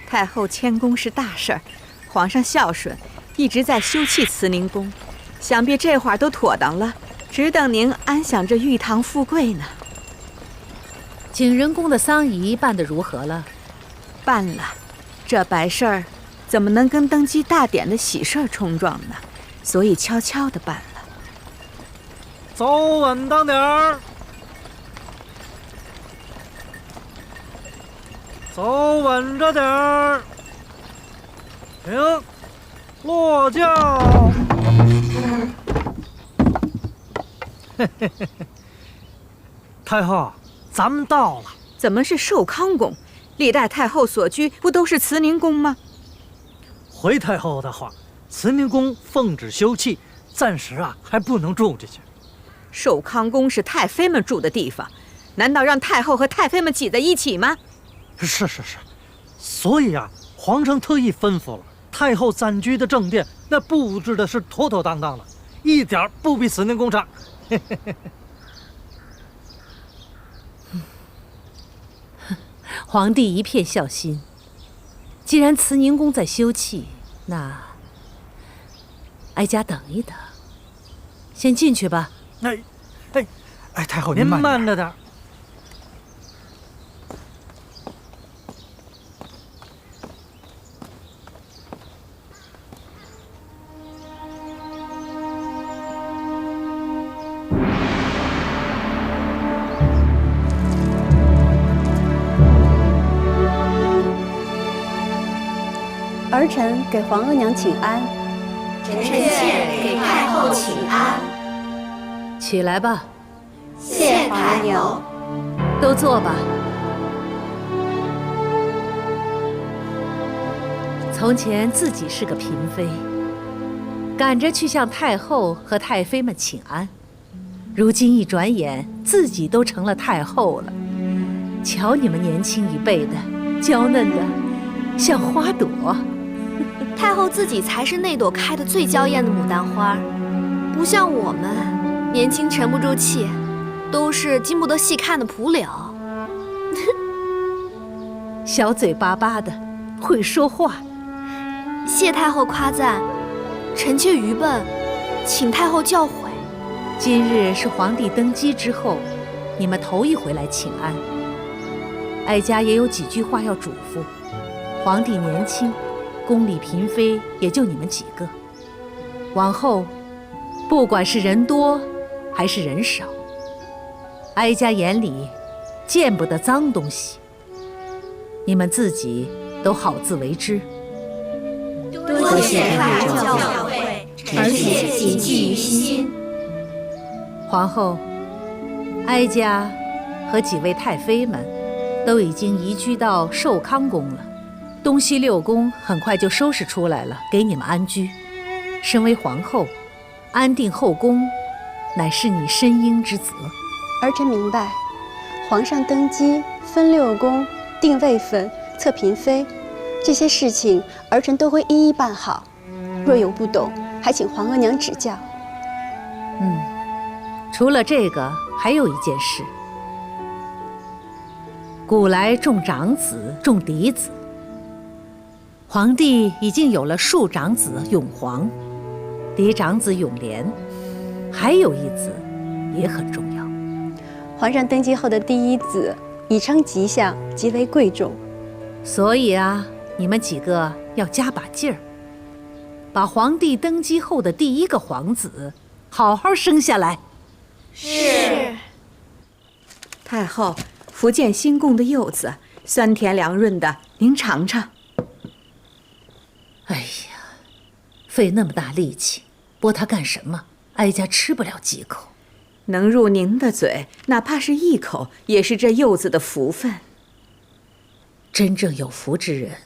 太后迁宫是大事儿，皇上孝顺，一直在修葺慈宁宫，想必这会儿都妥当了，只等您安享这玉堂富贵呢。景仁宫的丧仪办得如何了？办了，这白事儿怎么能跟登基大典的喜事儿冲撞呢？所以悄悄地办了。早晚当点儿。走稳着点儿，停，落轿。太后，咱们到了。怎么是寿康宫？历代太后所居不都是慈宁宫吗？回太后的话，慈宁宫奉旨休葺，暂时还不能住进去。寿康宫是太妃们住的地方，难道让太后和太妃们挤在一起吗？是，所以皇上特意吩咐了，太后暂居的正殿，那布置的是妥妥当当的，一点不比慈宁宫差。皇帝一片孝心。既然慈宁宫在修葺，那哀家等一等，先进去吧。太后您慢着点。儿臣给皇额娘请安。臣妾给太后请安。起来吧。谢太后。都坐吧。从前自己是个嫔妃，赶着去向太后和太妃们请安，如今一转眼，自己都成了太后了。瞧你们年轻一辈的，娇嫩的像花朵。太后自己才是那朵开得最娇艳的牡丹花，不像我们年轻沉不住气，都是经不得细看的蒲柳。小嘴巴巴的，会说话。谢太后夸赞，臣妾愚笨，请太后教诲。今日是皇帝登基之后，你们头一回来请安，哀家也有几句话要嘱咐。皇帝年轻，宫里嫔妃也就你们几个，往后不管是人多还是人少，哀家眼里见不得脏东西，你们自己都好自为之。多谢太后教诲，臣妾谨记于心。皇后，哀家和几位太妃们都已经移居到寿康宫了，东西六宫很快就收拾出来了，给你们安居。身为皇后，安定后宫，乃是你身应之责。儿臣明白，皇上登基分六宫、定位分、册嫔妃，这些事情儿臣都会一一办好。若有不懂，还请皇额娘指教。除了这个，还有一件事。古来重长子，重嫡子。皇帝已经有了庶长子永璜，嫡长子永琏，还有一子也很重要。皇上登基后的第一子已称吉祥，极为贵重。所以你们几个要加把劲儿，把皇帝登基后的第一个皇子好好生下来。是。太后，福建新贡的柚子酸甜凉润的，您尝尝。哎呀，费那么大力气，拨他干什么？哀家吃不了几口。能入您的嘴，哪怕是一口，也是这幼子的福分。真正有福之人，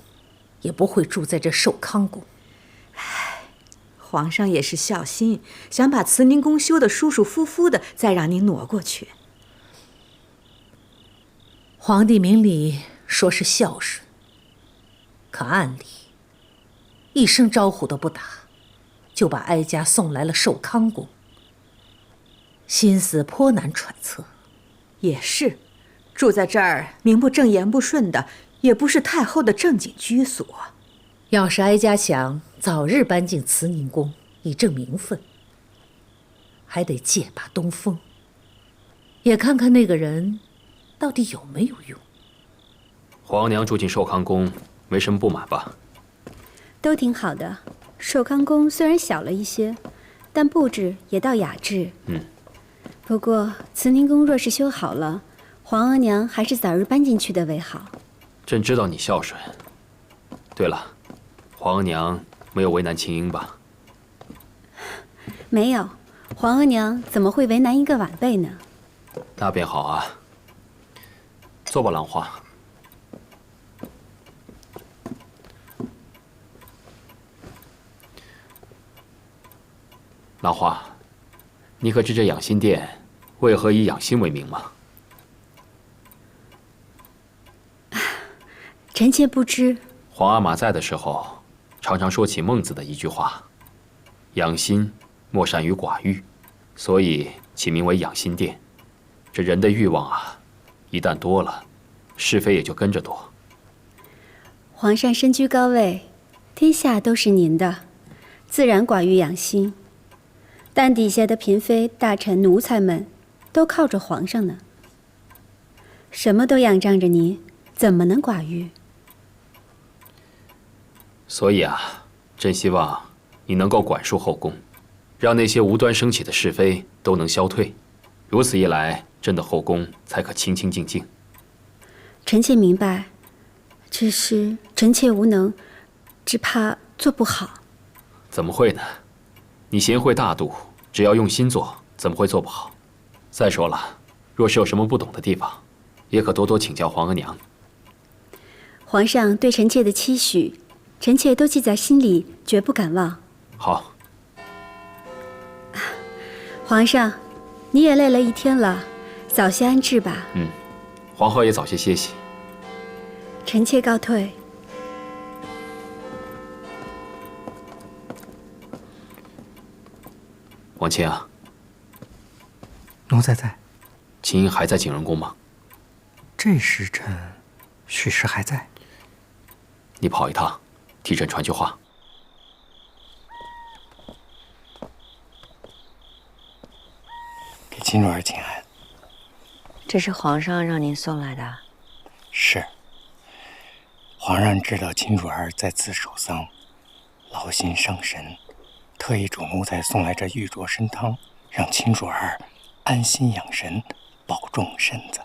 也不会住在这寿康宫。皇上也是孝心，想把慈宁宫修得舒舒服服的，再让您挪过去。皇帝明里说是孝顺，可暗里一声招呼都不打，就把哀家送来了寿康宫，心思颇难揣测。也是，住在这儿名不正言不顺的，也不是太后的正经居所。要是哀家想早日搬进慈宁宫以正名分，还得借把东风，也看看那个人到底有没有用。皇娘住进寿康宫，没什么不满吧？都挺好的。寿康宫虽然小了一些，但布置也倒雅致。不过慈宁宫若是修好了，皇额娘还是早日搬进去的为好。朕知道你孝顺。对了，皇额娘没有为难青英吧？没有，皇额娘怎么会为难一个晚辈呢？那便好啊。坐吧，兰花。兰花，你可知这养心殿为何以养心为名吗？臣妾不知。皇阿玛在的时候，常常说起孟子的一句话：“养心莫善于寡欲”，所以起名为养心殿。这人的欲望啊，一旦多了，是非也就跟着多。皇上身居高位，天下都是您的，自然寡欲养心。但底下的嫔妃、大臣、奴才们，都靠着皇上呢。什么都仰仗着您，怎么能寡欲？所以啊，朕希望你能够管束后宫，让那些无端升起的是非都能消退。如此一来，朕的后宫才可清清静静。臣妾明白，只是臣妾无能，只怕做不好。怎么会呢？你贤惠大度，只要用心做，怎么会做不好？再说了，若是有什么不懂的地方，也可多多请教皇额娘。皇上对臣妾的期许，臣妾都记在心里，绝不敢忘。好。皇上，你也累了一天了，早些安置吧。皇后也早些歇息。臣妾告退。王卿啊，奴才在。青英还在景仁宫吗？这时辰，许是还在。你跑一趟，替朕传句话。给金主儿请安。这是皇上让您送来的。是。皇上知道金主儿在此守丧，劳心伤神，特意嘱奴才送来这玉镯参汤，让金主儿安心养神，保重身子。